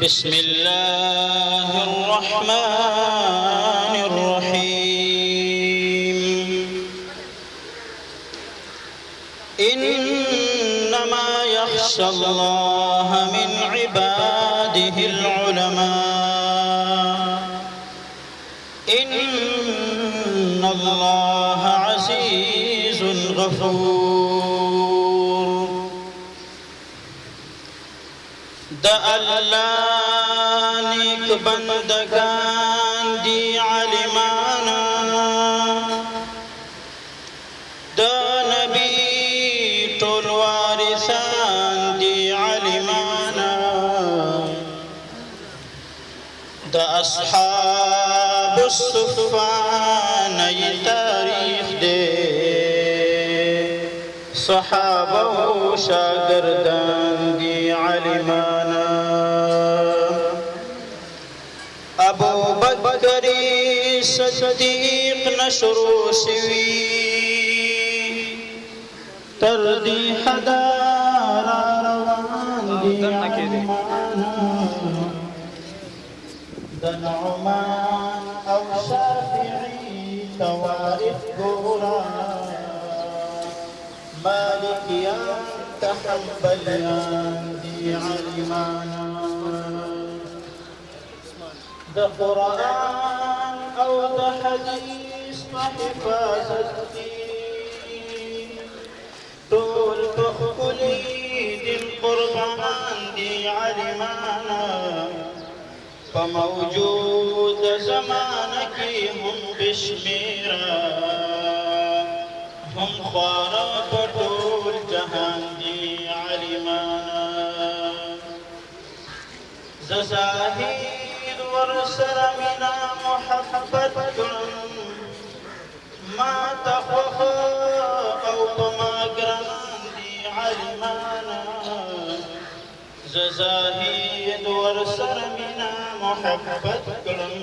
بسم الله الرحمن الرحيم إنما يخشى الله من عباده العلماء إن الله عزيز غفور د الله نیک بندگان دی عالمانا د نبی ټول وارثان دی عالمانا د اصحاب الصفان تاریخ دی صحابه و شاگردان دی عالمانا ابو بکر صدیق نشرو سوی تردی حدار روان دی عالمانا دنعمان او شافعی توارث گوران مالكيان تحنبليان دي عالمانا ده قرآن او ده حديث حفاظتي طول بخلي دي القربان دي عالمانا فموجود زمانك هم بشميرا هم خوارا پټول جهان دی عالمانا زاهد ورسر منا محبت کړم ما تخوخ او پما ګران دی عالمانا زاهد ورسر منا محبت کړم